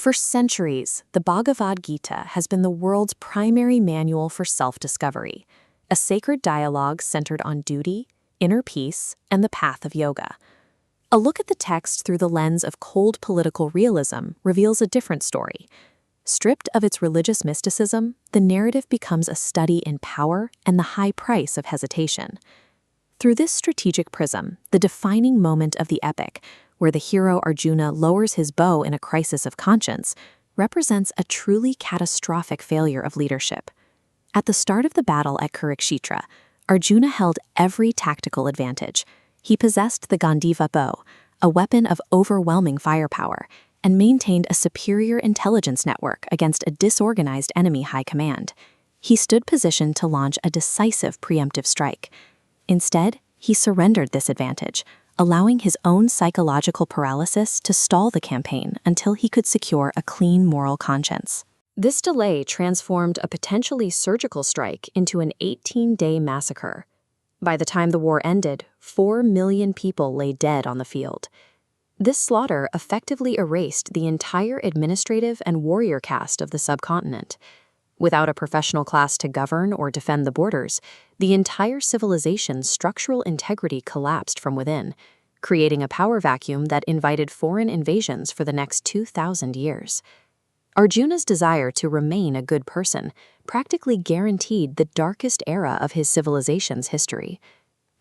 For centuries, the Bhagavad Gita has been the world's primary manual for self-discovery, a sacred dialogue centered on duty, inner peace, and the path of yoga. A look at the text through the lens of cold political realism reveals a different story. Stripped of its religious mysticism, the narrative becomes a study in power and the high price of hesitation. Through this strategic prism, the defining moment of the epic, where the hero Arjuna lowers his bow in a crisis of conscience, represents a truly catastrophic failure of leadership. At the start of the battle at Kurukshetra, Arjuna held every tactical advantage. He possessed the Gandiva bow, a weapon of overwhelming firepower, and maintained a superior intelligence network against a disorganized enemy high command. He stood positioned to launch a decisive preemptive strike. Instead, he surrendered this advantage, allowing his own psychological paralysis to stall the campaign until he could secure a clean moral conscience. This delay transformed a potentially surgical strike into an 18-day massacre. By the time the war ended, 4 million people lay dead on the field. This slaughter effectively erased the entire administrative and warrior caste of the subcontinent. Without a professional class to govern or defend the borders, the entire civilization's structural integrity collapsed from within, creating a power vacuum that invited foreign invasions for the next 2,000 years. Arjuna's desire to remain a good person practically guaranteed the darkest era of his civilization's history.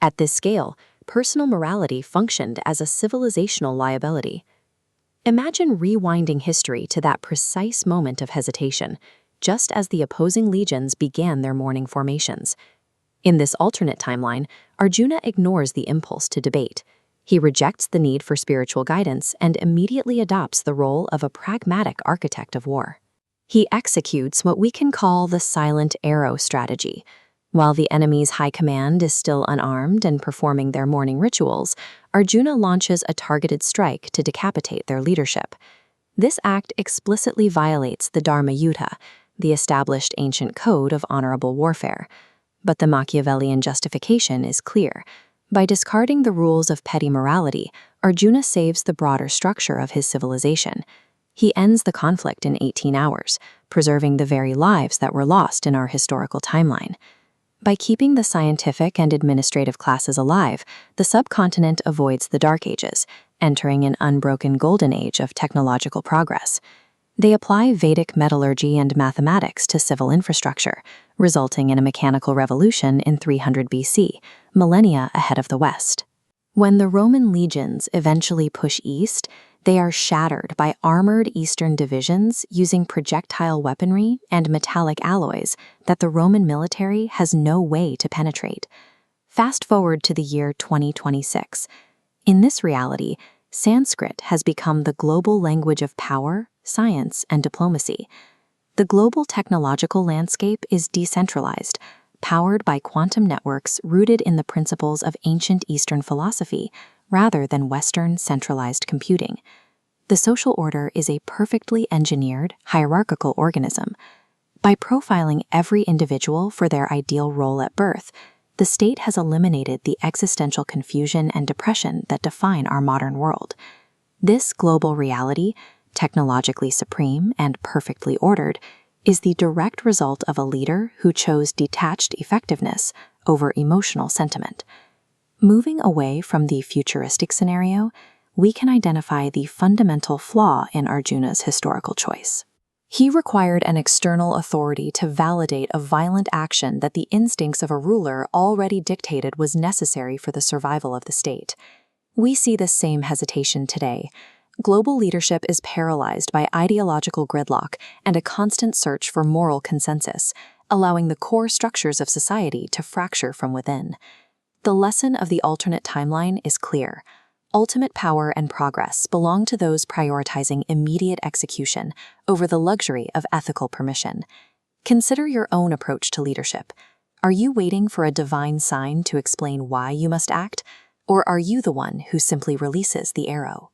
At this scale, personal morality functioned as a civilizational liability. Imagine rewinding history to that precise moment of hesitation, just as the opposing legions began their morning formations. In this alternate timeline, Arjuna ignores the impulse to debate. He rejects the need for spiritual guidance and immediately adopts the role of a pragmatic architect of war. He executes what we can call the silent arrow strategy. While the enemy's high command is still unarmed and performing their morning rituals, Arjuna launches a targeted strike to decapitate their leadership. This act explicitly violates the Dharma Yuddha, the established ancient code of honorable warfare. But the Machiavellian justification is clear. By discarding the rules of petty morality, Arjuna saves the broader structure of his civilization. He ends the conflict in 18 hours, preserving the very lives that were lost in our historical timeline. By keeping the scientific and administrative classes alive, the subcontinent avoids the Dark Ages, entering an unbroken golden age of technological progress. They apply Vedic metallurgy and mathematics to civil infrastructure, resulting in a mechanical revolution in 300 BC, millennia ahead of the West. When the Roman legions eventually push east, they are shattered by armored Eastern divisions using projectile weaponry and metallic alloys that the Roman military has no way to penetrate. Fast forward to the year 2026. In this reality, Sanskrit has become the global language of power, science, and diplomacy. The global technological landscape is decentralized, powered by quantum networks rooted in the principles of ancient Eastern philosophy rather than Western centralized computing. The social order is a perfectly engineered, hierarchical organism. By profiling every individual for their ideal role at birth, the state has eliminated the existential confusion and depression that define our modern world. This global reality, technologically supreme and perfectly ordered, is the direct result of a leader who chose detached effectiveness over emotional sentiment. Moving away from the futuristic scenario, we can identify the fundamental flaw in Arjuna's historical choice. He required an external authority to validate a violent action that the instincts of a ruler already dictated was necessary for the survival of the state. We see the same hesitation today. Global leadership is paralyzed by ideological gridlock and a constant search for moral consensus, allowing the core structures of society to fracture from within. The lesson of the alternate timeline is clear. Ultimate power and progress belong to those prioritizing immediate execution over the luxury of ethical permission. Consider your own approach to leadership. Are you waiting for a divine sign to explain why you must act, or are you the one who simply releases the arrow?